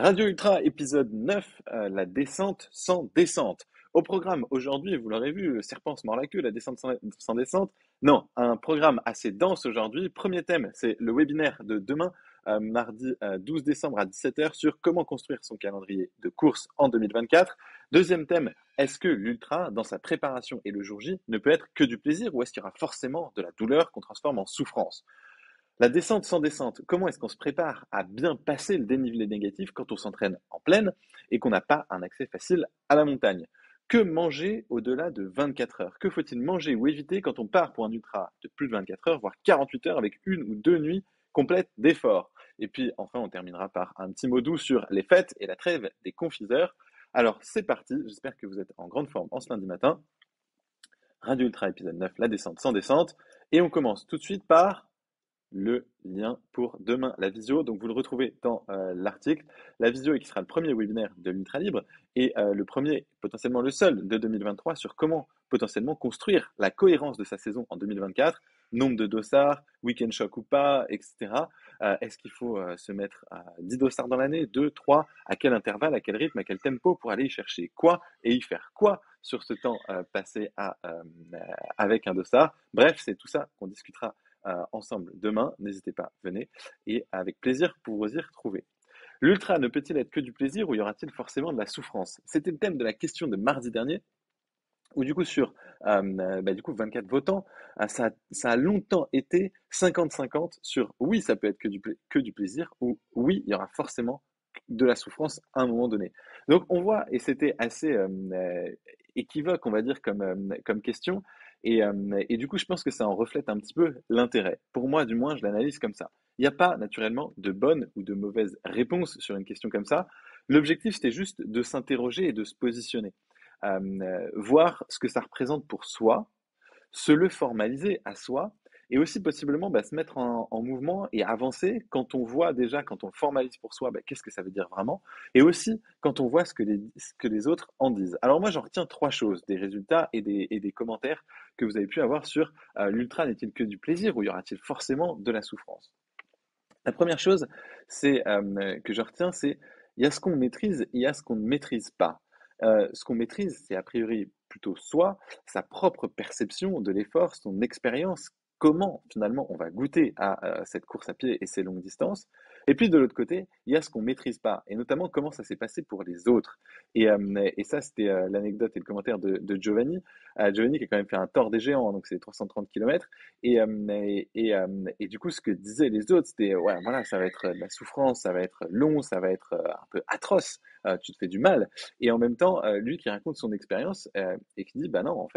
Radio Ultra, épisode 9, la descente sans descente. Au programme aujourd'hui, vous l'aurez vu, le serpent se mord la queue, la descente sans descente. Non, un programme assez dense aujourd'hui. Premier thème, c'est le webinaire de demain, mardi 12 décembre à 17h, sur comment construire son calendrier de course en 2024. Deuxième thème, est-ce que l'ultra, dans sa préparation et le jour J, ne peut être que du plaisir ou est-ce qu'il y aura forcément de la douleur qu'on transforme en souffrance? La descente sans descente, comment est-ce qu'on se prépare à bien passer le dénivelé négatif quand on s'entraîne en plaine et qu'on n'a pas un accès facile à la montagne? Que manger au-delà de 24 heures? Que faut-il manger ou éviter quand on part pour un ultra de plus de 24 heures, voire 48 heures avec une ou deux nuits complètes d'efforts? Et puis enfin, on terminera par un petit mot doux sur les fêtes et la trêve des confiseurs. Alors c'est parti, j'espère que vous êtes en grande forme en ce lundi matin. Radio Ultra épisode 9, la descente sans descente. Et on commence tout de suite par le lien pour demain, la visio. Donc vous le retrouvez dans l'article. La visio qui sera le premier webinaire de l'Ultra Libre et le premier, potentiellement le seul de 2023 sur comment potentiellement construire la cohérence de sa saison en 2024. Nombre de dossards, week-end choc ou pas, etc. Est-ce qu'il faut se mettre à 10 dossards dans l'année, 2, 3, à quel intervalle, à quel rythme, à quel tempo pour aller y chercher quoi et y faire quoi sur ce temps passé avec un dossard. Bref, c'est tout ça qu'on discutera ensemble demain. N'hésitez pas, venez. Et avec plaisir pour vous y retrouver. L'ultra ne peut-il être que du plaisir ou y aura-t-il forcément de la souffrance? C'était le thème de la question de mardi dernier. Ou du coup sur 24 votants, ça a longtemps été 50-50 sur oui, ça peut être que du plaisir ou oui, il y aura forcément de la souffrance à un moment donné. Donc on voit, et c'était assez équivoque, on va dire, comme question, et du coup je pense que ça en reflète un petit peu l'intérêt. Pour moi, du moins, je l'analyse comme ça. Il n'y a pas naturellement de bonne ou de mauvaise réponse sur une question comme ça. L'objectif, c'était juste de s'interroger et de se positionner, voir ce que ça représente pour soi, se le formaliser à soi, et aussi possiblement se mettre en mouvement et avancer quand on voit déjà, quand on formalise pour soi, qu'est-ce que ça veut dire vraiment, et aussi quand on voit ce que les autres en disent. Alors moi, j'en retiens trois choses, des résultats et des commentaires que vous avez pu avoir sur l'ultra n'est-il que du plaisir ou y aura-t-il forcément de la souffrance? La première chose que je retiens, c'est il y a ce qu'on maîtrise et il y a ce qu'on ne maîtrise pas. Ce qu'on maîtrise, c'est a priori plutôt soi, sa propre perception de l'effort, son expérience, comment finalement on va goûter à cette course à pied et ces longues distances. Et puis de l'autre côté, il y a ce qu'on maîtrise pas, et notamment comment ça s'est passé pour les autres. Et ça, c'était l'anecdote et le commentaire de Giovanni. Giovanni qui a quand même fait un tour des géants, donc c'est 330 km. Et du coup, ce que disaient les autres, c'était, ouais, voilà, ça va être de la souffrance, ça va être long, ça va être un peu atroce, tu te fais du mal. Et en même temps, lui qui raconte son expérience et qui dit, bah non, en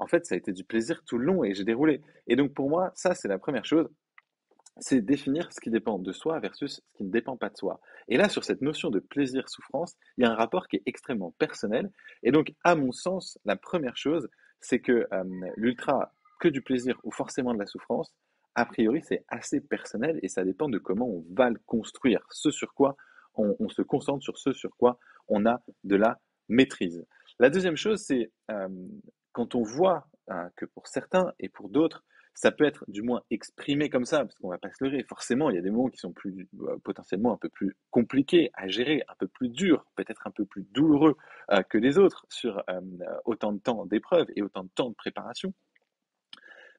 fait, ça a été du plaisir tout le long et j'ai déroulé. Et donc pour moi, ça, c'est la première chose, c'est définir ce qui dépend de soi versus ce qui ne dépend pas de soi. Et là, sur cette notion de plaisir-souffrance, il y a un rapport qui est extrêmement personnel. Et donc, à mon sens, la première chose, c'est que l'ultra, que du plaisir ou forcément de la souffrance, a priori, c'est assez personnel et ça dépend de comment on va le construire, ce sur quoi on se concentre, sur ce sur quoi on a de la maîtrise. La deuxième chose, c'est quand on voit que pour certains et pour d'autres, ça peut être du moins exprimé comme ça, parce qu'on va pas se leurrer. Forcément, il y a des moments qui sont potentiellement un peu plus compliqués à gérer, un peu plus durs, peut-être un peu plus douloureux que les autres sur autant de temps d'épreuve et autant de temps de préparation.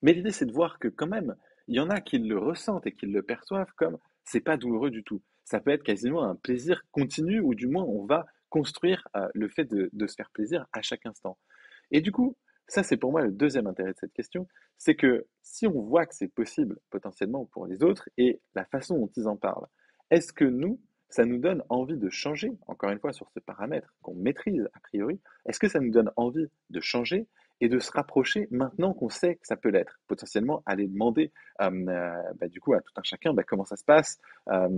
Mais l'idée, c'est de voir que quand même, il y en a qui le ressentent et qui le perçoivent comme c'est pas douloureux du tout. Ça peut être quasiment un plaisir continu, ou du moins on va construire le fait de se faire plaisir à chaque instant. Et du coup, ça c'est pour moi le deuxième intérêt de cette question, c'est que si on voit que c'est possible potentiellement pour les autres et la façon dont ils en parlent, est-ce que nous, ça nous donne envie de changer, encore une fois sur ce paramètre qu'on maîtrise a priori, est-ce que ça nous donne envie de changer et de se rapprocher maintenant qu'on sait que ça peut l'être? Potentiellement aller demander du coup à tout un chacun comment ça se passe,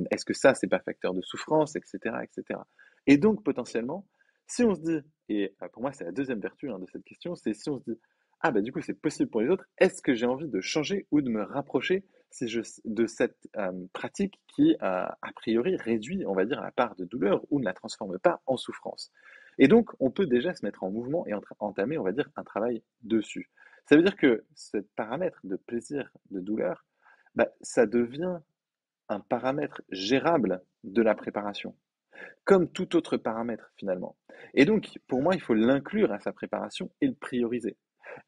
est-ce que ça c'est pas facteur de souffrance, etc., etc. Et donc potentiellement, si on se dit, et pour moi c'est la deuxième vertu de cette question, c'est si on se dit, ah du coup c'est possible pour les autres, est-ce que j'ai envie de changer ou de me rapprocher de cette pratique qui a priori réduit, on va dire, la part de douleur ou ne la transforme pas en souffrance? Et donc on peut déjà se mettre en mouvement et entamer, on va dire, un travail dessus. Ça veut dire que ce paramètre de plaisir, de douleur, ça devient un paramètre gérable de la préparation. comme tout autre paramètre finalement. Et donc, pour moi, il faut l'inclure à sa préparation et le prioriser.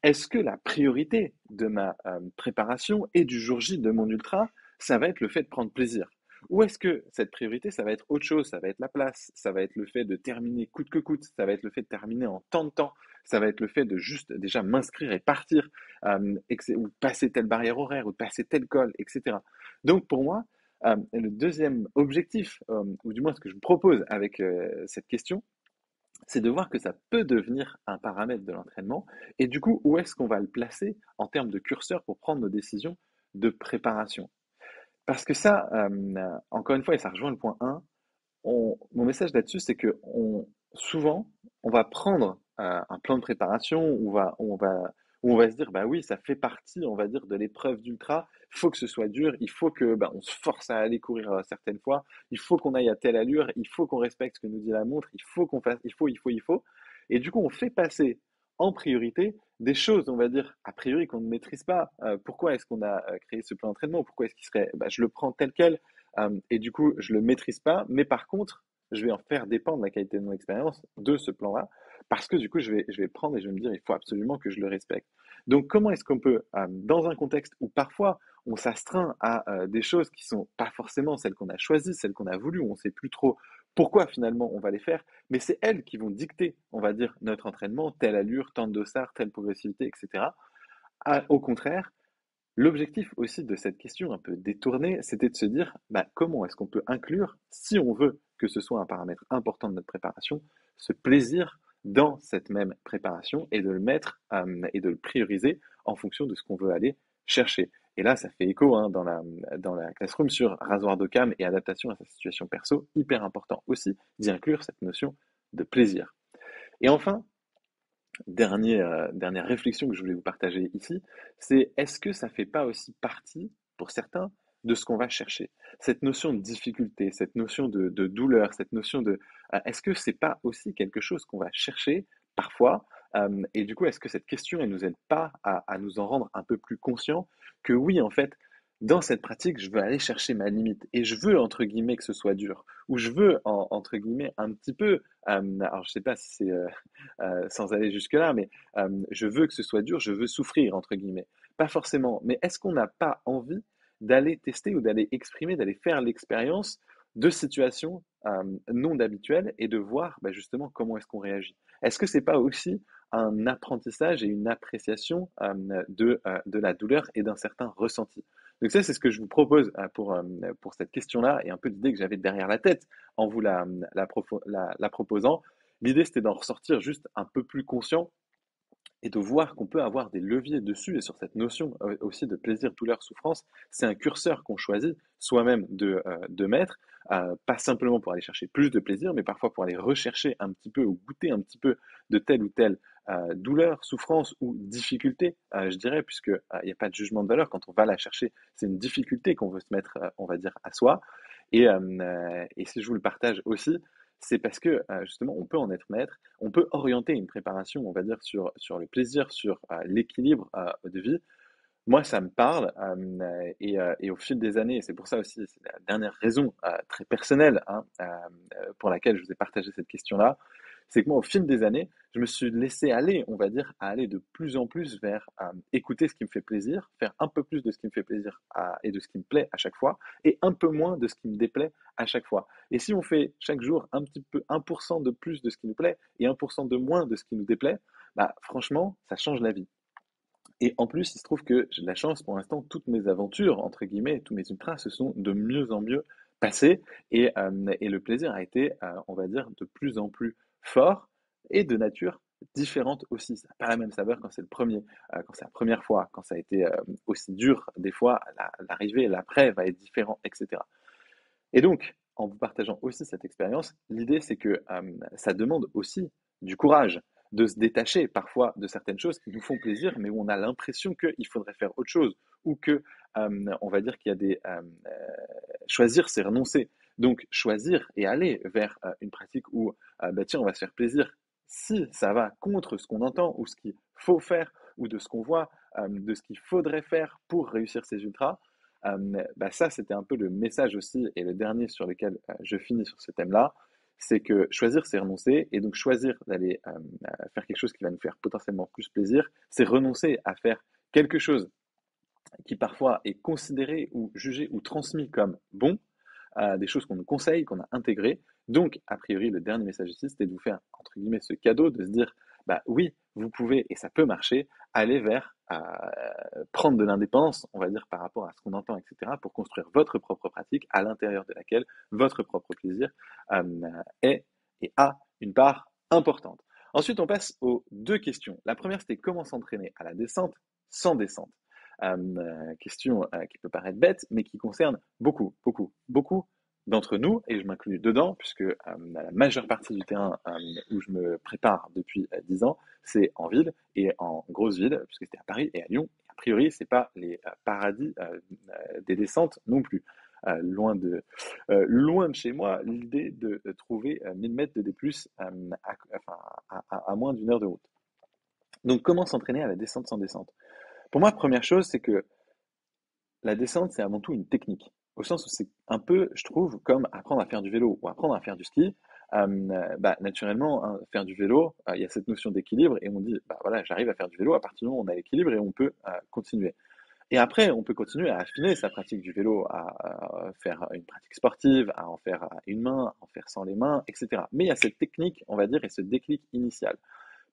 Est-ce que la priorité de ma préparation et du jour J de mon ultra, ça va être le fait de prendre plaisir? Ou est-ce que cette priorité, ça va être autre chose, ça va être la place, ça va être le fait de terminer coûte que coûte, ça va être le fait de terminer en tant de temps, ça va être le fait de juste déjà m'inscrire et partir, ou passer telle barrière horaire, ou de passer tel col, etc. Donc pour moi, le deuxième objectif, ou du moins ce que je vous propose avec cette question, c'est de voir que ça peut devenir un paramètre de l'entraînement. Et du coup, où est-ce qu'on va le placer en termes de curseur pour prendre nos décisions de préparation? Parce que ça, encore une fois, et ça rejoint le point 1, mon message là-dessus, c'est que souvent, on va prendre un plan de préparation où on va se dire, bah oui, ça fait partie, on va dire, de l'épreuve d'ultra. Il faut que ce soit dur, il faut que, bah, on se force à aller courir certaines fois, il faut qu'on aille à telle allure, il faut qu'on respecte ce que nous dit la montre, il faut qu'on fasse, il faut. Et du coup, on fait passer en priorité des choses, on va dire, a priori qu'on ne maîtrise pas. Pourquoi est-ce qu'on a créé ce plan d'entraînement? Pourquoi est-ce qu'il serait, bah, je le prends tel quel, et du coup, je le maîtrise pas, mais par contre, je vais en faire dépendre la qualité de mon expérience de ce plan-là, parce que du coup, je vais prendre et je vais me dire, il faut absolument que je le respecte. Donc, comment est-ce qu'on peut, dans un contexte où parfois on s'astreint à des choses qui sont pas forcément celles qu'on a choisies, celles qu'on a voulues, où on sait plus trop pourquoi finalement on va les faire, mais c'est elles qui vont dicter, on va dire, notre entraînement, telle allure, tant de dossard, telle progressivité, etc. Au contraire, l'objectif aussi de cette question un peu détournée, c'était de se dire bah, comment est-ce qu'on peut inclure, si on veut que ce soit un paramètre important de notre préparation, ce plaisir dans cette même préparation et de le mettre et de le prioriser en fonction de ce qu'on veut aller chercher. Et là, ça fait écho hein, dans la classroom sur rasoir d'Occam et adaptation à sa situation perso, hyper important aussi d'y inclure cette notion de plaisir. Et enfin, dernière réflexion que je voulais vous partager ici, c'est est-ce que ça fait pas aussi partie, pour certains, de ce qu'on va chercher? Cette notion de difficulté, cette notion de douleur, cette notion de... est-ce que c'est pas aussi quelque chose qu'on va chercher parfois? Et du coup, est-ce que cette question, elle nous aide pas à nous en rendre un peu plus conscients que oui, en fait, dans cette pratique, je veux aller chercher ma limite et je veux, entre guillemets, que ce soit dur, ou je veux, entre guillemets, un petit peu, alors je sais pas si c'est sans aller jusque-là, mais je veux que ce soit dur, je veux souffrir, entre guillemets. Pas forcément, mais est-ce qu'on n'a pas envie d'aller tester ou d'aller exprimer, d'aller faire l'expérience de situations non habituelles et de voir bah, justement comment est-ce qu'on réagit? Est-ce que c'est pas aussi un apprentissage et une appréciation de la douleur et d'un certain ressenti? Donc ça, c'est ce que je vous propose pour cette question-là et un peu l'idée que j'avais derrière la tête en vous la proposant. L'idée, c'était d'en ressortir juste un peu plus conscient et de voir qu'on peut avoir des leviers dessus et sur cette notion aussi de plaisir, douleur, souffrance. C'est un curseur qu'on choisit soi-même de mettre, pas simplement pour aller chercher plus de plaisir, mais parfois pour aller rechercher un petit peu ou goûter un petit peu de telle ou telle douleur, souffrance ou difficulté, je dirais, puisque il n'y a pas de jugement de valeur quand on va la chercher. C'est une difficulté qu'on veut se mettre, on va dire, à soi. Et si je vous le partage aussi, c'est parce que justement, on peut en être maître, on peut orienter une préparation, on va dire, sur le plaisir, sur l'équilibre de vie. Moi, ça me parle, et au fil des années, et c'est pour ça aussi, c'est la dernière raison très personnelle hein, pour laquelle je vous ai partagé cette question-là, c'est que moi, au fil des années, je me suis laissé aller, on va dire, à aller de plus en plus vers écouter ce qui me fait plaisir, faire un peu plus de ce qui me fait plaisir et de ce qui me plaît à chaque fois, et un peu moins de ce qui me déplaît à chaque fois. Et si on fait chaque jour un petit peu 1% de plus de ce qui nous plaît et 1% de moins de ce qui nous déplaît, bah franchement, ça change la vie. Et en plus, il se trouve que j'ai de la chance pour l'instant, toutes mes aventures, entre guillemets, tous mes ultras se sont de mieux en mieux passés et le plaisir a été, on va dire, de plus en plus fort et de nature différente aussi. Ça n'a pas la même saveur quand c'est le premier, quand c'est la première fois, quand ça a été aussi dur, des fois, l'arrivée et l'après va être différent, etc. Et donc, en vous partageant aussi cette expérience, l'idée c'est que ça demande aussi du courage de se détacher parfois de certaines choses qui nous font plaisir, mais où on a l'impression qu'il faudrait faire autre chose, ou que on va dire qu'il y a des choisir, c'est renoncer. Donc choisir et aller vers une pratique où bah, tiens, on va se faire plaisir si ça va contre ce qu'on entend ou ce qu'il faut faire ou de ce qu'on voit, de ce qu'il faudrait faire pour réussir ces ultras. Bah ça, c'était un peu le message aussi, et le dernier sur lequel je finis sur ce thème-là, c'est que choisir, c'est renoncer, et donc choisir d'aller faire quelque chose qui va nous faire potentiellement plus plaisir, c'est renoncer à faire quelque chose qui parfois est considéré ou jugé ou transmis comme bon, des choses qu'on nous conseille, qu'on a intégrées. Donc, a priori, le dernier message ici, c'était de vous faire, entre guillemets, ce cadeau, de se dire, bah oui, vous pouvez, et ça peut marcher, aller vers prendre de l'indépendance, on va dire, par rapport à ce qu'on entend, etc., pour construire votre propre pratique à l'intérieur de laquelle votre propre plaisir euh, est et a une part importante. Ensuite, on passe aux deux questions. La première, c'était comment s'entraîner à la descente sans descente. Question qui peut paraître bête, mais qui concerne beaucoup, beaucoup, beaucoup d'entre nous, et je m'inclus dedans, puisque la majeure partie du terrain où je me prépare depuis 10 ans, c'est en ville, et en grosse ville, puisque c'était à Paris et à Lyon. A priori, c'est pas les paradis des descentes non plus. Loin de chez moi, l'idée de trouver 1000 mètres de D+, enfin, à moins d'une heure de route. Donc, comment s'entraîner à la descente sans descente? Pour moi, première chose, c'est que la descente, c'est avant tout une technique. Au sens où c'est un peu, je trouve, comme apprendre à faire du vélo ou apprendre à faire du ski. Naturellement, hein, faire du vélo, il y a cette notion d'équilibre et on dit, bah voilà, j'arrive à faire du vélo à partir du moment où on a l'équilibre et on peut continuer. Et après, on peut continuer à affiner sa pratique du vélo, à faire une pratique sportive, à en faire à une main, à en faire sans les mains, etc. Mais il y a cette technique, on va dire, et ce déclic initial.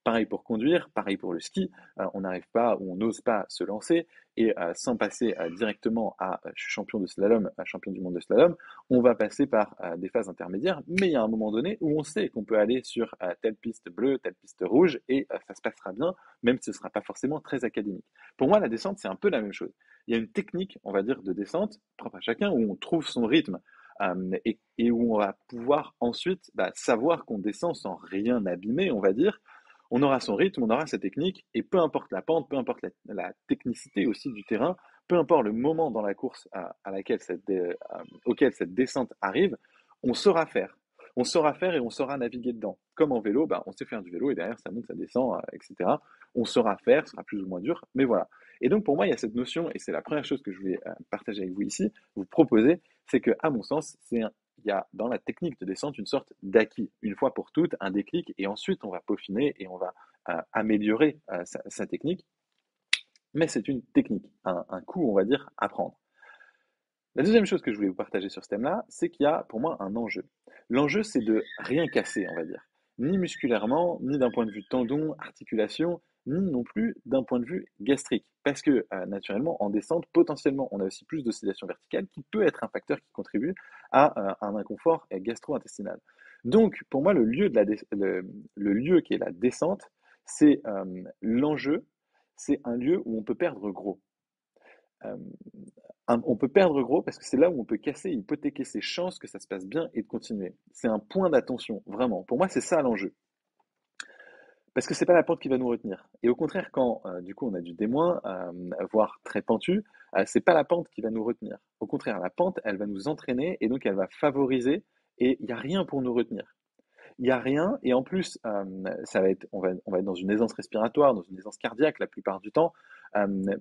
Pareil pour conduire, pareil pour le ski, on n'arrive pas ou on n'ose pas se lancer et sans passer directement à je suis champion de slalom, champion du monde de slalom, on va passer par des phases intermédiaires, mais il y a un moment donné où on sait qu'on peut aller sur telle piste bleue, telle piste rouge et ça se passera bien, même si ce ne sera pas forcément très académique. Pour moi, la descente, c'est un peu la même chose. Il y a une technique, on va dire, de descente propre à chacun où on trouve son rythme. Et où on va pouvoir ensuite savoir qu'on descend sans rien abîmer, on va dire, on aura son rythme, on aura sa technique, et peu importe la pente, peu importe la technicité aussi du terrain, peu importe le moment dans la course auquel cette descente arrive, on saura faire. On saura faire et on saura naviguer dedans. Comme en vélo, on sait faire du vélo et derrière ça monte, ça descend, etc. On saura faire, ce sera plus ou moins dur, mais voilà. Et donc pour moi, il y a cette notion, et c'est la première chose que je voulais partager avec vous ici, vous proposer, c'est que, à mon sens, il y a dans la technique de descente une sorte d'acquis, une fois pour toutes, un déclic, et ensuite on va peaufiner et on va améliorer sa technique. Mais c'est une technique, un coup, on va dire, à prendre. La deuxième chose que je voulais vous partager sur ce thème-là, c'est qu'il y a pour moi un enjeu. L'enjeu, c'est de rien casser, on va dire. Ni musculairement, ni d'un point de vue tendon, articulation, ni non plus d'un point de vue gastrique. Parce que, naturellement, en descente, potentiellement, on a aussi plus d'oscillation verticale qui peut être un facteur qui contribue à un inconfort gastro-intestinal. Donc, pour moi, le lieu qui est la descente, c'est l'enjeu, c'est un lieu où on peut perdre gros. Euh, on peut perdre gros parce que c'est là où on peut casser, hypothéquer ses chances que ça se passe bien et de continuer. C'est un point d'attention, vraiment. Pour moi, c'est ça l'enjeu. Parce que c'est pas la pente qui va nous retenir. Et au contraire, quand du coup on a du D-, voire très pentu, c'est pas la pente qui va nous retenir. Au contraire, la pente, elle va nous entraîner et donc elle va favoriser et il n'y a rien pour nous retenir. Il n'y a rien, et en plus, on va être dans une aisance respiratoire, dans une aisance cardiaque la plupart du temps,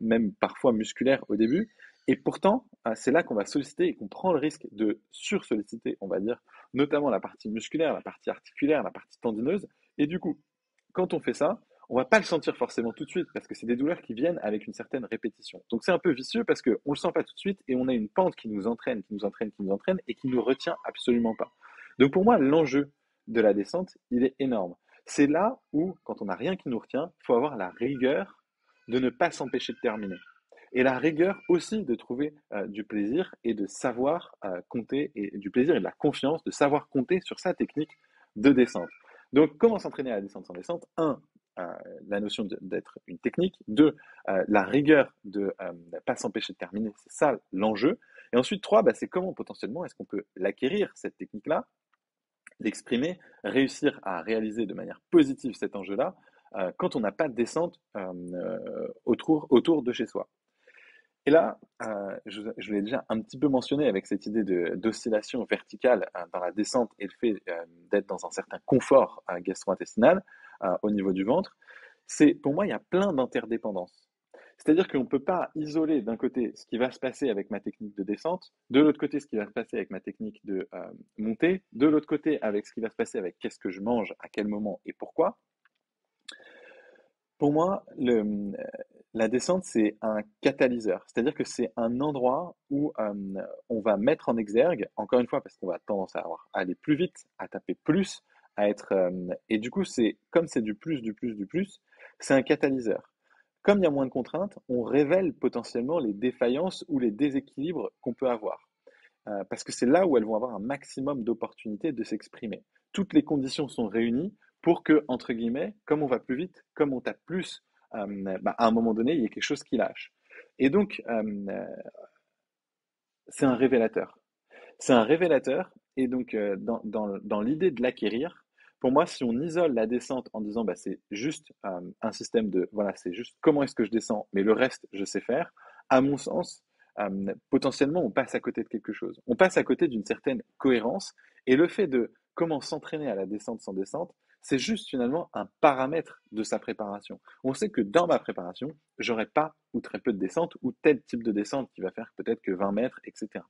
même parfois musculaire au début. Et pourtant, c'est là qu'on va solliciter et qu'on prend le risque de sursolliciter, on va dire, notamment la partie musculaire, la partie articulaire, la partie tendineuse. Et du coup, quand on fait ça, on va pas le sentir forcément tout de suite parce que c'est des douleurs qui viennent avec une certaine répétition. Donc c'est un peu vicieux parce qu'on le sent pas tout de suite et on a une pente qui nous entraîne, qui nous entraîne, qui nous entraîne et qui nous retient absolument pas. Donc pour moi, l'enjeu de la descente, il est énorme. C'est là où, quand on n'a rien qui nous retient, il faut avoir la rigueur de ne pas s'empêcher de terminer. Et la rigueur aussi de trouver du plaisir et de savoir compter, et du plaisir et de la confiance, de savoir compter sur sa technique de descente. Donc, comment s'entraîner à la descente sans descente? Un, la notion d'être une technique. Deux, la rigueur de ne pas s'empêcher de terminer. C'est ça l'enjeu. Et ensuite, trois, c'est comment potentiellement est-ce qu'on peut l'acquérir, cette technique-là, l'exprimer, réussir à réaliser de manière positive cet enjeu-là, quand on n'a pas de descente autour de chez soi. Et là, je l'ai déjà un petit peu mentionné avec cette idée d'oscillation verticale dans la descente et le fait d'être dans un certain confort gastro-intestinal au niveau du ventre. Pour moi, il y a plein d'interdépendances. C'est-à-dire qu'on ne peut pas isoler d'un côté ce qui va se passer avec ma technique de descente, de l'autre côté ce qui va se passer avec ma technique de montée, de l'autre côté avec ce qui va se passer avec qu'est-ce que je mange, à quel moment et pourquoi. Pour moi, la descente, c'est un catalyseur. C'est-à-dire que c'est un endroit où on va mettre en exergue, encore une fois, parce qu'on va tendance à aller plus vite, à taper plus, à être. Et du coup, c'est comme c'est du plus, du plus, du plus, c'est un catalyseur. Comme il y a moins de contraintes, on révèle potentiellement les défaillances ou les déséquilibres qu'on peut avoir. Parce que c'est là où elles vont avoir un maximum d'opportunités de s'exprimer. Toutes les conditions sont réunies pour que, entre guillemets, comme on va plus vite, comme on tape plus, à un moment donné, il y a quelque chose qui lâche. Et donc, c'est un révélateur. C'est un révélateur, et donc dans l'idée de l'acquérir, pour moi, si on isole la descente en disant bah, c'est juste un système de, voilà, c'est juste comment est-ce que je descends, mais le reste, je sais faire, à mon sens, potentiellement, on passe à côté de quelque chose. On passe à côté d'une certaine cohérence, et le fait de comment s'entraîner à la descente sans descente, c'est juste finalement un paramètre de sa préparation. On sait que dans ma préparation, j'aurai pas ou très peu de descente, ou tel type de descente qui va faire peut-être que 20 mètres, etc.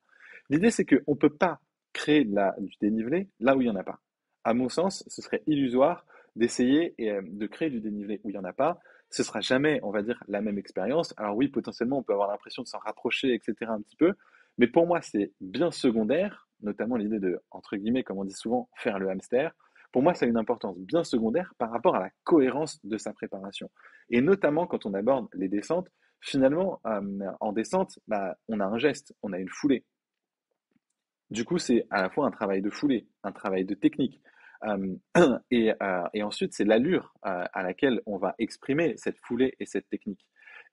L'idée, c'est qu'on ne peut pas créer du dénivelé là où il n'y en a pas. À mon sens, ce serait illusoire d'essayer de créer du dénivelé où il n'y en a pas. Ce sera jamais, on va dire, la même expérience. Alors oui, potentiellement, on peut avoir l'impression de s'en rapprocher, etc. un petit peu. Mais pour moi, c'est bien secondaire, notamment l'idée de, entre guillemets, comme on dit souvent, faire le hamster. Pour moi, ça a une importance bien secondaire par rapport à la cohérence de sa préparation. Et notamment quand on aborde les descentes, finalement, en descente, bah, on a un geste, on a une foulée. Du coup, c'est à la fois un travail de foulée, un travail de technique. Euh, et ensuite, c'est l'allure à laquelle on va exprimer cette foulée et cette technique.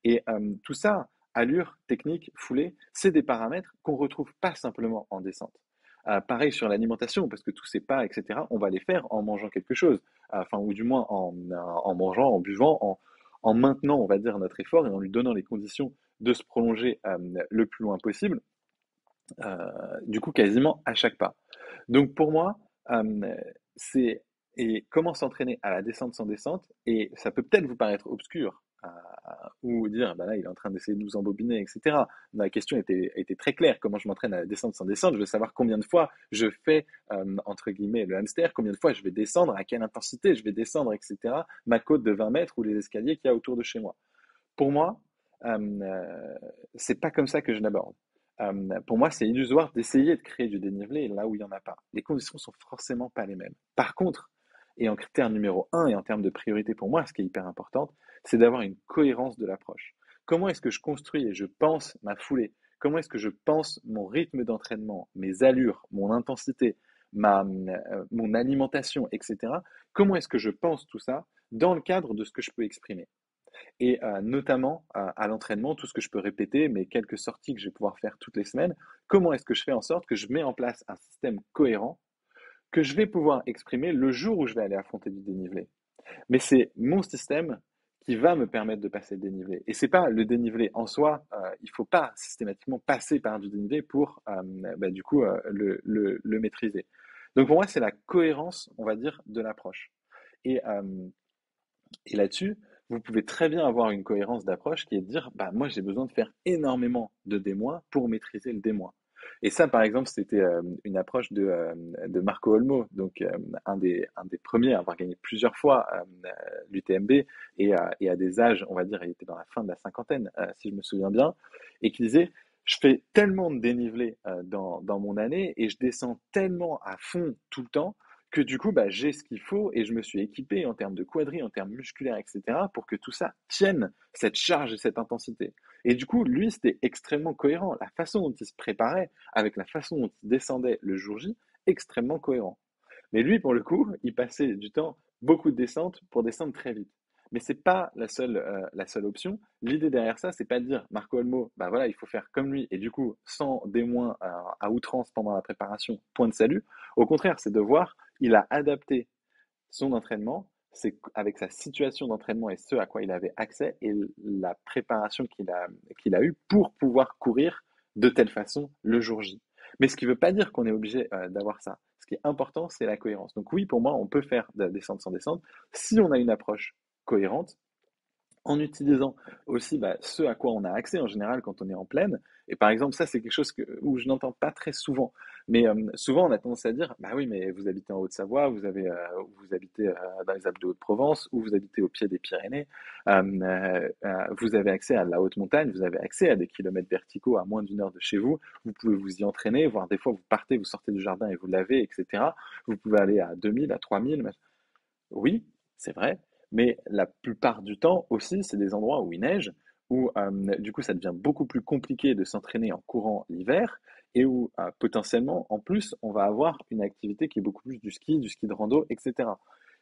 Et tout ça, allure, technique, foulée, c'est des paramètres qu'on retrouve pas simplement en descente. Pareil sur l'alimentation, parce que tous ces pas, etc., on va les faire en mangeant quelque chose, enfin, ou du moins en mangeant, en buvant, en maintenant, on va dire, notre effort et en lui donnant les conditions de se prolonger le plus loin possible du coup quasiment à chaque pas. Donc pour moi, c'est et comment s'entraîner à la descente sans descente, et ça peut peut-être vous paraître obscur, ou dire, bah là, il est en train d'essayer de nous embobiner, etc. La question était très claire. Comment je m'entraîne à la descente sans descente? Je veux savoir combien de fois je fais, entre guillemets, le hamster, combien de fois je vais descendre, à quelle intensité je vais descendre, etc. Ma côte de 20 mètres ou les escaliers qu'il y a autour de chez moi. Pour moi, c'est pas comme ça que je l'aborde. Pour moi, c'est illusoire d'essayer de créer du dénivelé là où il n'y en a pas. Les conditions sont forcément pas les mêmes. Par contre, et en critère numéro un et en termes de priorité pour moi, ce qui est hyper important, c'est d'avoir une cohérence de l'approche. Comment est-ce que je construis et je pense ma foulée? Comment est-ce que je pense mon rythme d'entraînement, mes allures, mon intensité, mon alimentation, etc. Comment est-ce que je pense tout ça dans le cadre de ce que je peux exprimer? Et notamment à l'entraînement, tout ce que je peux répéter, mes quelques sorties que je vais pouvoir faire toutes les semaines, comment est-ce que je fais en sorte que je mets en place un système cohérent que je vais pouvoir exprimer le jour où je vais aller affronter du dénivelé. Mais c'est mon système qui va me permettre de passer le dénivelé. Et c'est pas le dénivelé en soi, il faut pas systématiquement passer par du dénivelé pour du coup le maîtriser. Donc pour moi, c'est la cohérence, on va dire, de l'approche. Et, et là-dessus, vous pouvez très bien avoir une cohérence d'approche qui est de dire, bah, moi j'ai besoin de faire énormément de D- pour maîtriser le D-. Et ça, par exemple, c'était une approche de Marco Olmo, donc un des premiers à avoir gagné plusieurs fois l'UTMB et à des âges, on va dire, il était dans la fin de la cinquantaine, si je me souviens bien, et qui disait, je fais tellement de dénivelé dans mon année et je descends tellement à fond tout le temps que du coup, bah, j'ai ce qu'il faut et je me suis équipé en termes de quadri, en termes musculaires, etc., pour que tout ça tienne cette charge et cette intensité. Et du coup, lui, c'était extrêmement cohérent. La façon dont il se préparait, avec la façon dont il descendait le jour J, extrêmement cohérent. Mais lui, pour le coup, il passait du temps, beaucoup de descentes pour descendre très vite. Mais c'est pas la seule option. L'idée derrière ça, c'est pas de dire Marco Olmo, bah voilà, il faut faire comme lui et du coup, sans des moins à outrance pendant la préparation, point de salut. Au contraire, c'est de voir, il a adapté son entraînement, c'est avec sa situation d'entraînement et ce à quoi il avait accès et la préparation qu'il a eue pour pouvoir courir de telle façon le jour J. Mais ce qui ne veut pas dire qu'on est obligé d'avoir ça. Ce qui est important, c'est la cohérence. Donc oui, pour moi, on peut faire de la descente sans descente si on a une approche cohérente en utilisant aussi ce à quoi on a accès en général quand on est en plaine. Et par exemple, ça, c'est quelque chose où je n'entends pas très souvent. Mais souvent, on a tendance à dire, bah oui, mais vous habitez en Haute-Savoie, vous habitez dans les Alpes de Haute-Provence, ou vous habitez au pied des Pyrénées, vous avez accès à la haute montagne, vous avez accès à des kilomètres verticaux à moins d'une heure de chez vous, vous pouvez vous y entraîner, voire des fois, vous partez, vous sortez du jardin et vous lavez, etc. Vous pouvez aller à 2000, à 3000. Oui, c'est vrai, mais la plupart du temps aussi, c'est des endroits où il neige, où du coup ça devient beaucoup plus compliqué de s'entraîner en courant l'hiver, et où potentiellement, en plus, on va avoir une activité qui est beaucoup plus du ski de rando, etc.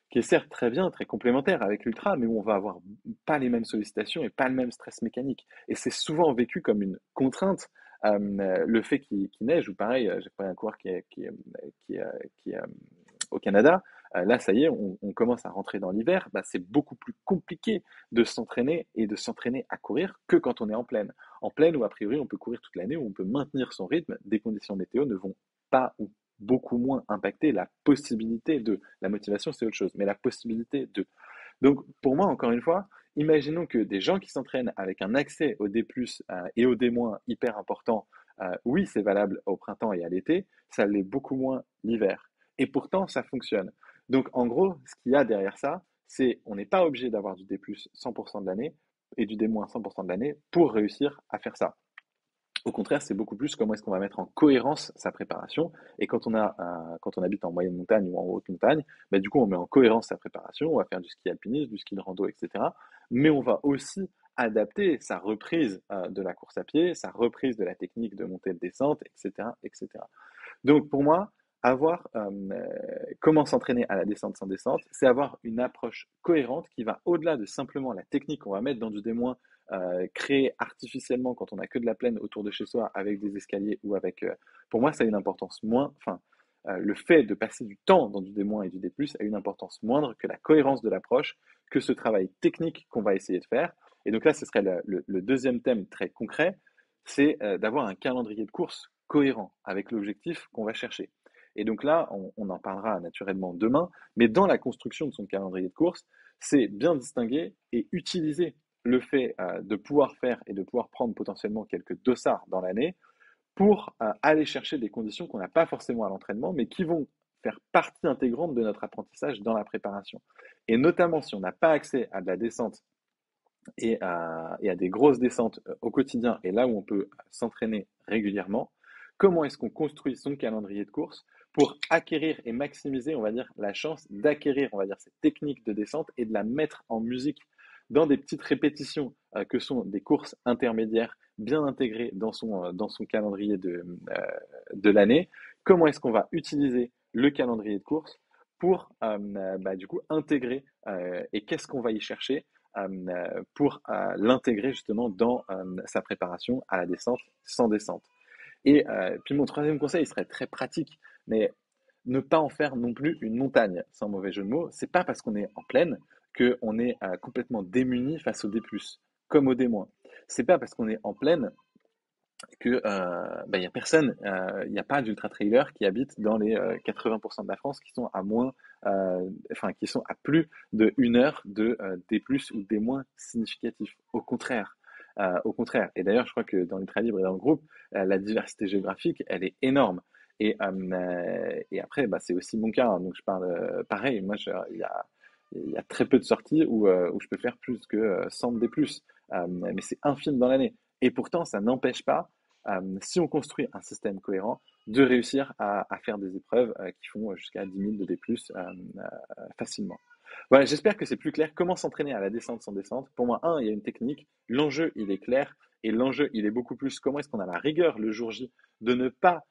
Qui est certes très bien, très complémentaire avec l'ultra, mais où on va avoir pas les mêmes sollicitations et pas le même stress mécanique. Et c'est souvent vécu comme une contrainte. Le fait qu'il neige, ou pareil, j'ai pas un coureur qui est, qui est, au Canada. Là, ça y est, on commence à rentrer dans l'hiver. Bah, c'est beaucoup plus compliqué de s'entraîner et de s'entraîner à courir que quand on est en plaine. En plaine, où a priori, on peut courir toute l'année, où on peut maintenir son rythme, des conditions météo ne vont pas ou beaucoup moins impacter la possibilité de. La motivation, c'est autre chose, mais la possibilité de. Donc, pour moi, encore une fois, imaginons que des gens qui s'entraînent avec un accès au D+, et au D- hyper important, oui, c'est valable au printemps et à l'été, ça l'est beaucoup moins l'hiver. Et pourtant, ça fonctionne. Donc, en gros, ce qu'il y a derrière ça, c'est on n'est pas obligé d'avoir du D+ 100% de l'année et du D- 100% de l'année pour réussir à faire ça. Au contraire, c'est beaucoup plus comment est-ce qu'on va mettre en cohérence sa préparation. Et quand on habite en moyenne montagne ou en haute montagne, bah, du coup, on met en cohérence sa préparation. On va faire du ski alpinisme, du ski de rando, etc. Mais on va aussi adapter sa reprise de la course à pied, sa reprise de la technique de montée et de descente, etc., etc. Donc pour moi, avoir comment s'entraîner à la descente sans descente, c'est avoir une approche cohérente qui va au-delà de simplement la technique qu'on va mettre dans du démoin créé artificiellement quand on n'a que de la plaine autour de chez soi avec des escaliers ou avec. Pour moi, ça a une importance moins. Enfin, le fait de passer du temps dans du D- et du D+, a une importance moindre que la cohérence de l'approche, que ce travail technique qu'on va essayer de faire. Et donc là, ce serait le deuxième thème très concret, c'est d'avoir un calendrier de course cohérent avec l'objectif qu'on va chercher. Et donc là, on en parlera naturellement demain, mais dans la construction de son calendrier de course, c'est bien distinguer et utiliser le fait de pouvoir faire et de pouvoir prendre potentiellement quelques dossards dans l'année pour aller chercher des conditions qu'on n'a pas forcément à l'entraînement, mais qui vont faire partie intégrante de notre apprentissage dans la préparation. Et notamment si on n'a pas accès à de la descente et à des grosses descentes au quotidien, et là où on peut s'entraîner régulièrement, comment est-ce qu'on construit son calendrier de course pour acquérir et maximiser, on va dire, la chance d'acquérir, on va dire, cette technique de descente et de la mettre en musique dans des petites répétitions que sont des courses intermédiaires bien intégrées dans son calendrier de l'année. Comment est-ce qu'on va utiliser le calendrier de course pour du coup intégrer et qu'est-ce qu'on va y chercher pour l'intégrer justement dans sa préparation à la descente sans descente. Et puis mon troisième conseil, il serait très pratique, mais ne pas en faire non plus une montagne, sans mauvais jeu de mots. C'est pas parce qu'on est en plaine qu'on est complètement démuni face au D+, comme au D-. C'est pas parce qu'on est en plaine que il y a personne, il n'y a pas d'ultra trailer qui habite dans les 80% de la France qui sont à moins, qui sont à plus de 1 heure de D+ ou D- significatif. Au contraire. Et d'ailleurs, je crois que dans l'ultra libre et dans le groupe, la diversité géographique, elle est énorme. Et après, c'est aussi mon cas, hein. Donc je parle pareil. Moi, il y a très peu de sorties où je peux faire plus que 100 D+. Mais c'est infime dans l'année. Et pourtant, ça n'empêche pas, si on construit un système cohérent, de réussir à faire des épreuves qui font jusqu'à 10 000 de D+, facilement. Voilà, j'espère que c'est plus clair. Comment s'entraîner à la descente sans descente? Pour moi, il y a une technique. L'enjeu, il est clair. Et l'enjeu, il est beaucoup plus comment est-ce qu'on a la rigueur le jour J de ne pas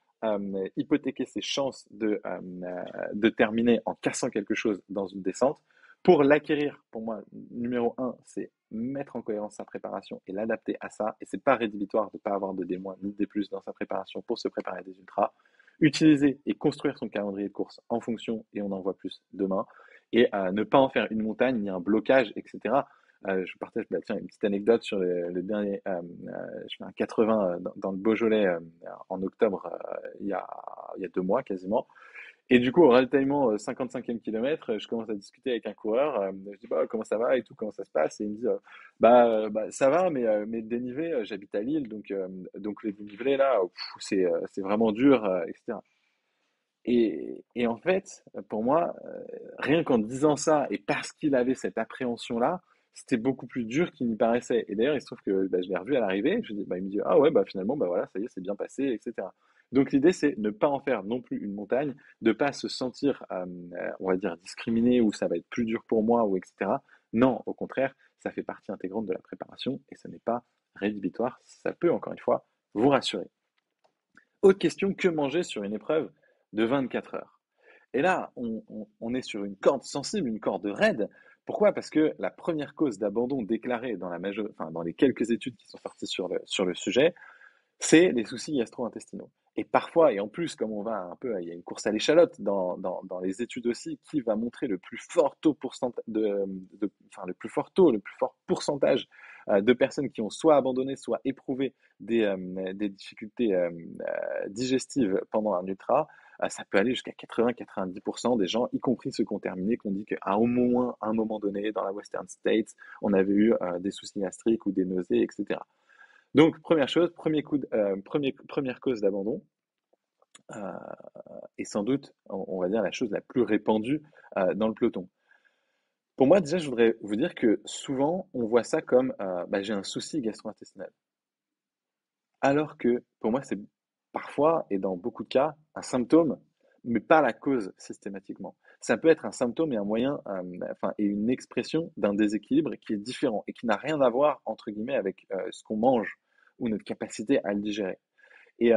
hypothéquer ses chances de terminer en cassant quelque chose dans une descente. Pour l'acquérir, pour moi, numéro un, c'est mettre en cohérence sa préparation et l'adapter à ça. Et c'est pas rédhibitoire de ne pas avoir de D- ni de D+ dans sa préparation pour se préparer à des ultras. Utiliser et construire son calendrier de course en fonction, et on en voit plus demain. Et ne pas en faire une montagne, ni un blocage, etc. Je partage tiens, une petite anecdote sur le dernier. Je fais un 80 dans le Beaujolais en octobre, il y a 2 mois quasiment. Et du coup, au ravitaillement, 55e kilomètre, je commence à discuter avec un coureur. Je dis, bah, comment ça va et tout, comment ça se passe? Et il me dit, bah, ça va, mais le dénivelé, j'habite à Lille, donc les dénivelés là, c'est vraiment dur, etc. Et en fait, pour moi, rien qu'en disant ça, et parce qu'il avait cette appréhension-là, c'était beaucoup plus dur qu'il n'y paraissait. Et d'ailleurs, il se trouve que bah, je l'ai revu à l'arrivée. Il me dit, ah ouais, bah finalement, bah voilà, ça y est, c'est bien passé, etc. Donc l'idée, c'est ne pas en faire non plus une montagne, de pas se sentir, on va dire, discriminé ou ça va être plus dur pour moi ou etc. Non, au contraire, ça fait partie intégrante de la préparation et ce n'est pas rédhibitoire. Ça peut, encore une fois, vous rassurer. Autre question, que manger sur une épreuve de 24 heures? Et là, on est sur une corde sensible, une corde raide. Pourquoi? Parce que la première cause d'abandon déclarée dans enfin, dans les quelques études qui sont sorties sur le sujet, c'est les soucis gastro-intestinaux. Et parfois, et en plus, comme on va un peu, il y a une course à l'échalote dans les études aussi, qui va montrer le plus fort taux enfin, le plus fort pourcentage de personnes qui ont soit abandonné, soit éprouvé des difficultés digestives pendant un ultra. Ça peut aller jusqu'à 80-90% des gens, y compris ceux qui ont terminé, qui ont dit qu'à au moins un moment donné, dans la Western States, on avait eu des soucis gastriques ou des nausées, etc. Donc, première chose, première cause d'abandon, euh, et sans doute, on va dire, la chose la plus répandue dans le peloton. Pour moi, déjà, je voudrais vous dire que souvent, on voit ça comme bah, j'ai un souci gastro-intestinal. Alors que pour moi, c'est parfois, et dans beaucoup de cas, un symptôme, mais pas la cause systématiquement. Ça peut être un symptôme et un moyen, enfin, et une expression d'un déséquilibre qui est différent et qui n'a rien à voir, entre guillemets, avec ce qu'on mange ou notre capacité à le digérer. Et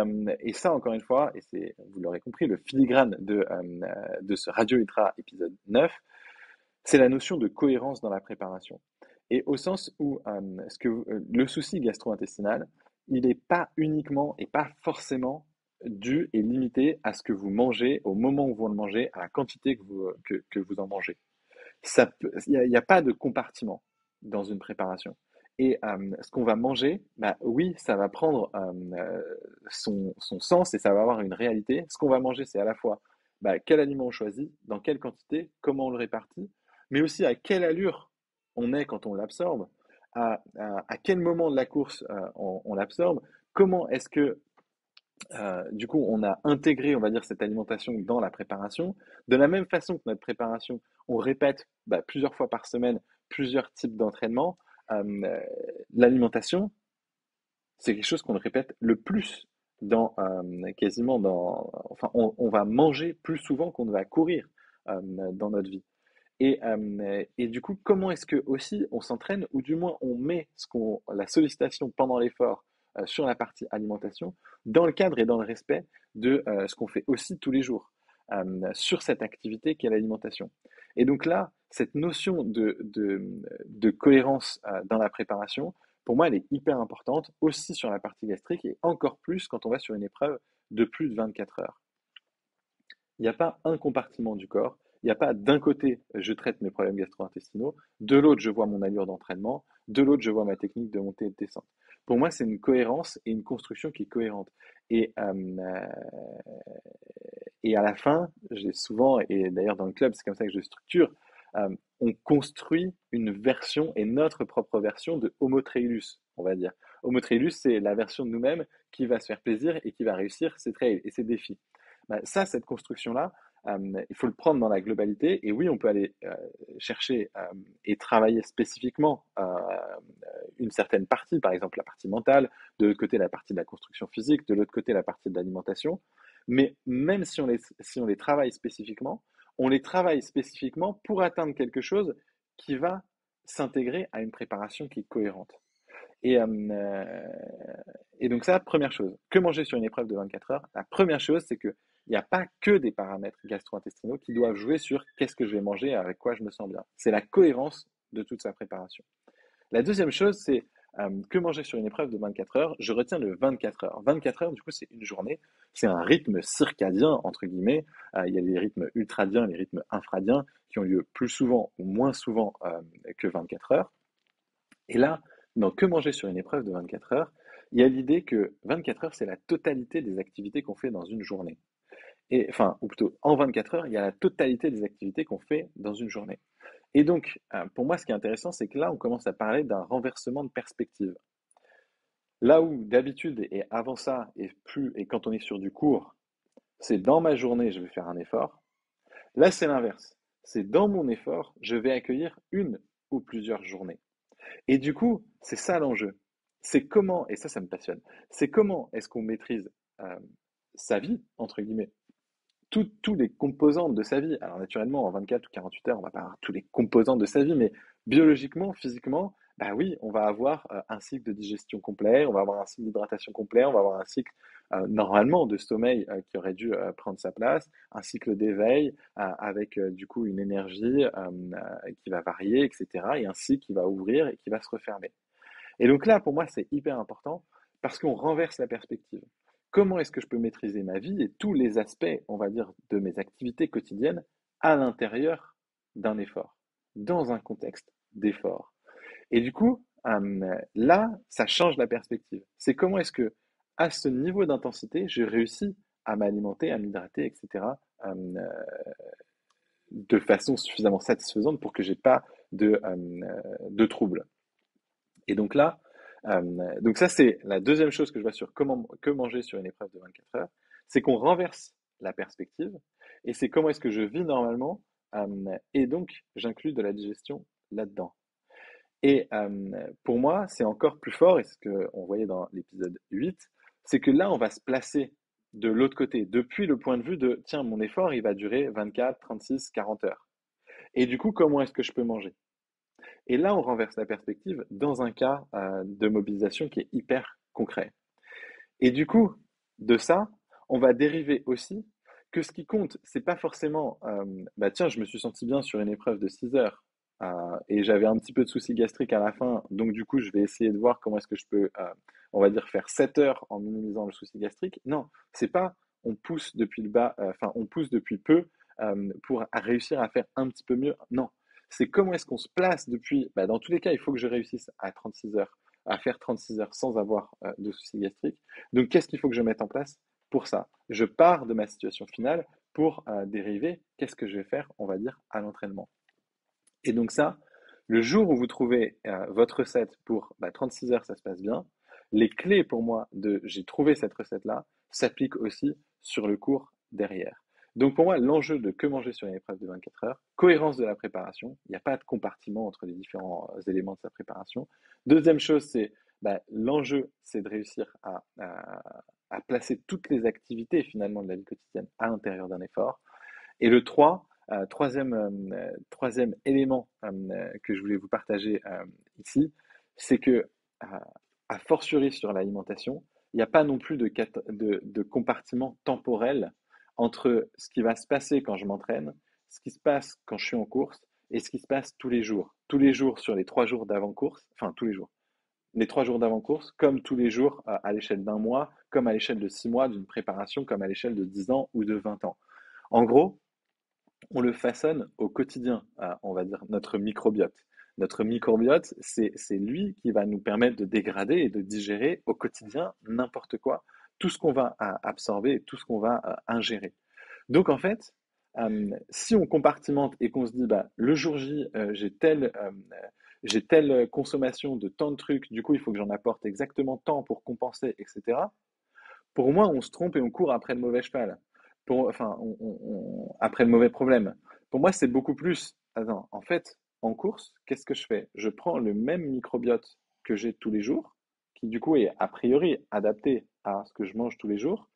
ça, encore une fois, et c'est, vous l'aurez compris, le filigrane de ce Radio Ultra épisode 9, c'est la notion de cohérence dans la préparation. Et au sens où le souci gastro-intestinal, il n'est pas uniquement et pas forcément dû et limité à ce que vous mangez au moment où vous le mangez, à la quantité que vous en mangez. Il y a pas de compartiment dans une préparation. Et ce qu'on va manger, bah oui, ça va prendre son sens et ça va avoir une réalité. Ce qu'on va manger, c'est à la fois bah, quel aliment on choisit, dans quelle quantité, comment on le répartit, mais aussi à quelle allure on est quand on l'absorbe, à quel moment de la course on l'absorbe, comment est-ce que du coup, on a intégré, on va dire, cette alimentation dans la préparation. De la même façon que notre préparation, on répète bah, plusieurs fois par semaine plusieurs types d'entraînement. Euh, L'alimentation, c'est quelque chose qu'on répète le plus quasiment enfin, on va manger plus souvent qu'on ne va courir dans notre vie. Et du coup, comment est-ce que aussi on s'entraîne, ou du moins on met la sollicitation pendant l'effort sur la partie alimentation, dans le cadre et dans le respect de ce qu'on fait aussi tous les jours sur cette activité qu'est l'alimentation. Et donc là, cette notion de cohérence dans la préparation, pour moi, elle est hyper importante aussi sur la partie gastrique et encore plus quand on va sur une épreuve de plus de 24 heures. Il n'y a pas un compartiment du corps. Il n'y a pas d'un côté, je traite mes problèmes gastro-intestinaux, de l'autre, je vois mon allure d'entraînement, de l'autre, je vois ma technique de montée et de descente. Pour moi, c'est une cohérence et une construction qui est cohérente. Et, euh, et à la fin, j'ai souvent, et d'ailleurs dans le club, c'est comme ça que je structure, on construit une version et notre propre version de Homo trailus, on va dire. Homo trailus, c'est la version de nous-mêmes qui va se faire plaisir et qui va réussir ses trails et ses défis. Bah, ça, cette construction-là, il faut le prendre dans la globalité. Et oui, on peut aller chercher et travailler spécifiquement une certaine partie, par exemple la partie mentale, de l'autre côté la partie de la construction physique, de l'autre côté la partie de l'alimentation. Mais même si on les travaille spécifiquement, on les travaille spécifiquement pour atteindre quelque chose qui va s'intégrer à une préparation qui est cohérente. Et, et donc ça, première chose. Que manger sur une épreuve de 24 heures? La première chose, c'est qu'il n'y a pas que des paramètres gastro-intestinaux qui doivent jouer sur qu'est-ce que je vais manger, avec quoi je me sens bien. C'est la cohérence de toute sa préparation. La deuxième chose, c'est que manger sur une épreuve de 24 heures? Je retiens le 24 heures. 24 heures, du coup, c'est une journée. C'est un rythme circadien, entre guillemets. Il y a les rythmes ultradiens, les rythmes infradiens, qui ont lieu plus souvent ou moins souvent que 24 heures. Et là, dans que manger sur une épreuve de 24 heures, il y a l'idée que 24 heures, c'est la totalité des activités qu'on fait dans une journée. Et, enfin, ou plutôt en 24 heures, il y a la totalité des activités qu'on fait dans une journée. Et donc, pour moi, ce qui est intéressant, c'est que là, on commence à parler d'un renversement de perspective. Là où d'habitude, et avant ça, et quand on est sur du court, c'est dans ma journée, je vais faire un effort. Là, c'est l'inverse. C'est dans mon effort, je vais accueillir une ou plusieurs journées. Et du coup, c'est ça l'enjeu. C'est comment, et ça me passionne, c'est comment est-ce qu'on maîtrise euh, sa vie, entre guillemets, tous les composantes de sa vie. Alors naturellement, en 24 ou 48 heures, on va pas avoir tous les composantes de sa vie, mais biologiquement, physiquement, bah oui, on va avoir un cycle de digestion complet, on va avoir un cycle d'hydratation complet, on va avoir un cycle normalement de sommeil qui aurait dû prendre sa place, un cycle d'éveil avec du coup une énergie qui va varier, etc. Et un cycle qui va ouvrir et qui va se refermer. Et donc là, pour moi, c'est hyper important parce qu'on renverse la perspective. Comment est-ce que je peux maîtriser ma vie et tous les aspects, on va dire, de mes activités quotidiennes à l'intérieur d'un effort, dans un contexte d'effort. Et du coup, là, ça change la perspective. C'est comment est-ce que, à ce niveau d'intensité, je réussis à m'alimenter, à m'hydrater, etc., de façon suffisamment satisfaisante pour que j'ai pas de troubles. Et donc là, donc ça c'est la deuxième chose que je vois sur comment que manger sur une épreuve de 24 heures, c'est qu'on renverse la perspective et c'est comment est-ce que je vis normalement et donc j'inclus de la digestion là-dedans. Et pour moi, c'est encore plus fort et ce qu'on voyait dans l'épisode 8, c'est que là on va se placer de l'autre côté, depuis le point de vue de tiens, mon effort il va durer 24, 36, 40 heures. Et du coup, comment est-ce que je peux manger? Et là, on renverse la perspective dans un cas de mobilisation qui est hyper concret. Et du coup, de ça, on va dériver aussi que ce qui compte, c'est pas forcément, bah tiens, je me suis senti bien sur une épreuve de 6 heures et j'avais un petit peu de soucis gastriques à la fin, donc du coup, je vais essayer de voir comment est-ce que je peux, on va dire, faire 7 heures en minimisant le souci gastrique. Non, c'est pas on pousse depuis le bas, enfin, on pousse depuis peu pour réussir à faire un petit peu mieux. Non, c'est comment est-ce qu'on se place depuis, bah, dans tous les cas, il faut que je réussisse à 36 heures, à faire 36 heures sans avoir de soucis gastriques. Donc, qu'est-ce qu'il faut que je mette en place pour ça? Je pars de ma situation finale pour dériver qu'est-ce que je vais faire, on va dire, à l'entraînement. Et donc ça, le jour où vous trouvez votre recette pour 36 heures, ça se passe bien, les clés pour moi de j'ai trouvé cette recette-là s'appliquent aussi sur le cours derrière. Donc pour moi, l'enjeu de que manger sur une épreuve de 24 heures, cohérence de la préparation, il n'y a pas de compartiment entre les différents éléments de sa préparation. Deuxième chose, c'est l'enjeu, c'est de réussir à placer toutes les activités finalement de la vie quotidienne à l'intérieur d'un effort. Et le 3, troisième élément que je voulais vous partager ici, c'est que, à fortiori sur l'alimentation, il n'y a pas non plus de compartiment temporel entre ce qui va se passer quand je m'entraîne, ce qui se passe quand je suis en course et ce qui se passe tous les jours. Tous les jours sur les 3 jours d'avant-course, enfin tous les jours. Les 3 jours d'avant-course, comme tous les jours à l'échelle d'un mois, comme à l'échelle de 6 mois d'une préparation, comme à l'échelle de 10 ans ou de 20 ans. En gros, on le façonne au quotidien, on va dire notre microbiote. Notre microbiote, c'est lui qui va nous permettre de dégrader et de digérer au quotidien n'importe quoi, tout ce qu'on va absorber, tout ce qu'on va ingérer. Donc en fait, si on compartimente et qu'on se dit bah, le jour J, j'ai telle consommation de tant de trucs, du coup il faut que j'en apporte exactement tant pour compenser, etc. Pour moi, on se trompe et on court après le mauvais cheval. Enfin, après le mauvais problème. Pour moi, c'est beaucoup plus. Attends, en fait, en course, qu'est-ce que je fais? Je prends le même microbiote que j'ai tous les jours, qui du coup est a priori adapté à ce que je mange tous les jours.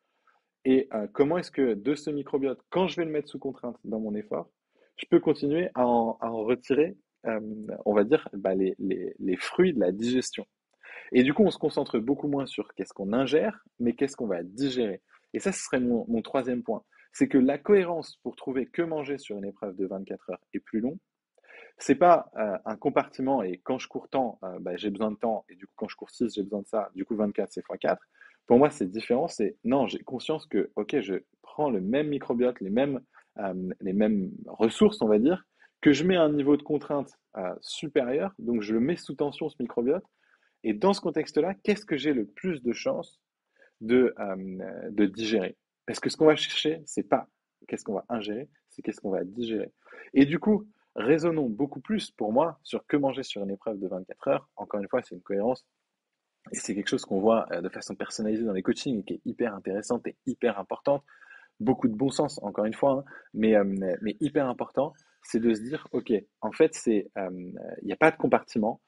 Et comment est-ce que de ce microbiote, quand je vais le mettre sous contrainte dans mon effort, je peux continuer à en retirer, on va dire, les fruits de la digestion. Et du coup, on se concentre beaucoup moins sur qu'est-ce qu'on ingère, mais qu'est-ce qu'on va digérer. Et ça, ce serait mon troisième point. C'est que la cohérence pour trouver que manger sur une épreuve de 24 heures est plus long. C'est pas un compartiment et quand je cours tant, j'ai besoin de temps et du coup quand je cours 6, j'ai besoin de ça. Du coup 24, c'est fois 4. Pour moi, c'est différent. C'est non, j'ai conscience que ok, je prends le même microbiote, les mêmes ressources, on va dire, que je mets à un niveau de contrainte supérieur. Donc je le mets sous tension ce microbiote et dans ce contexte-là, qu'est-ce que j'ai le plus de chances de digérer? Parce que ce qu'on va chercher, c'est pas qu'est-ce qu'on va ingérer, c'est qu'est-ce qu'on va digérer. Et du coup, raisonnons beaucoup plus pour moi sur que manger sur une épreuve de 24 heures. Encore une fois, c'est une cohérence et c'est quelque chose qu'on voit de façon personnalisée dans les coachings et qui est hyper intéressante et hyper importante. Beaucoup de bon sens, encore une fois, hein, mais hyper important, c'est de se dire, OK, en fait, il n'y a pas de compartiment,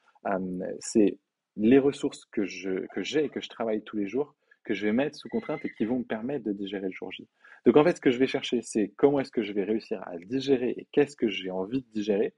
c'est les ressources que j'ai et que je travaille tous les jours, que je vais mettre sous contrainte et qui vont me permettre de digérer le jour J. Donc, en fait, ce que je vais chercher, c'est comment est-ce que je vais réussir à digérer et qu'est-ce que j'ai envie de digérer,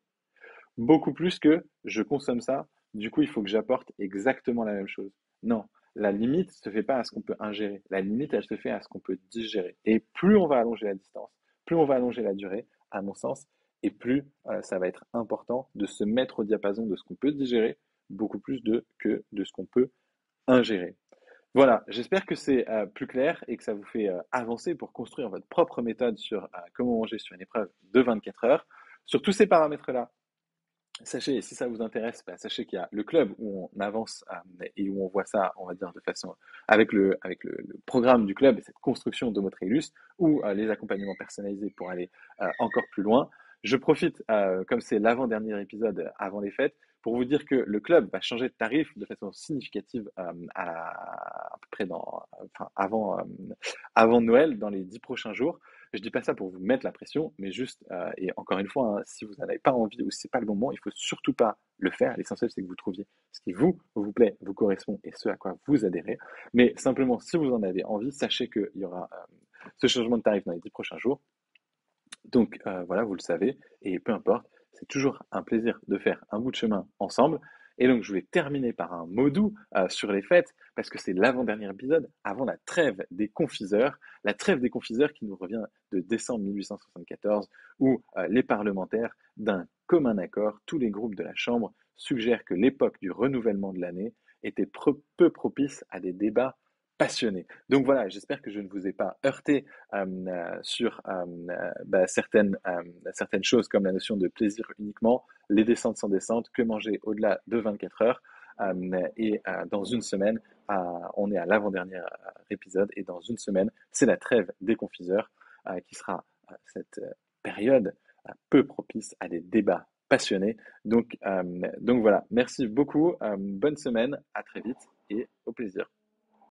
beaucoup plus que je consomme ça, du coup, il faut que j'apporte exactement la même chose. Non, la limite se fait pas à ce qu'on peut ingérer. La limite, elle se fait à ce qu'on peut digérer. Et plus on va allonger la distance, plus on va allonger la durée, à mon sens, et plus ça va être important de se mettre au diapason de ce qu'on peut digérer, beaucoup plus que de ce qu'on peut ingérer. Voilà, j'espère que c'est plus clair et que ça vous fait avancer pour construire votre propre méthode sur comment manger sur une épreuve de 24 heures. Sur tous ces paramètres-là, sachez, si ça vous intéresse, bah, sachez qu'il y a le club où on avance et où on voit ça, on va dire, de façon avec le programme du club et cette construction d'Homo Trailus ou les accompagnements personnalisés pour aller encore plus loin. Je profite, comme c'est l'avant-dernier épisode avant les fêtes, pour vous dire que le club va changer de tarif de façon significative à peu près enfin, avant Noël, dans les 10 prochains jours. Je dis pas ça pour vous mettre la pression, mais juste, et encore une fois, hein, si vous n'en avez pas envie ou si c'est pas le moment, il faut surtout pas le faire. L'essentiel, c'est que vous trouviez ce qui vous plaît, vous correspond et ce à quoi vous adhérez. Mais simplement, si vous en avez envie, sachez qu'il y aura ce changement de tarif dans les 10 prochains jours. Donc voilà, vous le savez, et peu importe, c'est toujours un plaisir de faire un bout de chemin ensemble. Et donc je vais terminer par un mot doux sur les fêtes, parce que c'est l'avant-dernier épisode, avant la trêve des confiseurs qui nous revient de décembre 1874, où les parlementaires, d'un commun accord, tous les groupes de la Chambre, suggèrent que l'époque du renouvellement de l'année était peu propice à des débats passionnés. Donc voilà, j'espère que je ne vous ai pas heurté sur bah, certaines choses comme la notion de plaisir uniquement, les descentes sans descente, que manger au-delà de 24 heures. Et dans une semaine, on est à l'avant-dernier épisode, et dans une semaine, c'est la trêve des confiseurs qui sera cette période peu propice à des débats passionnés. Donc voilà, merci beaucoup, bonne semaine, à très vite et au plaisir.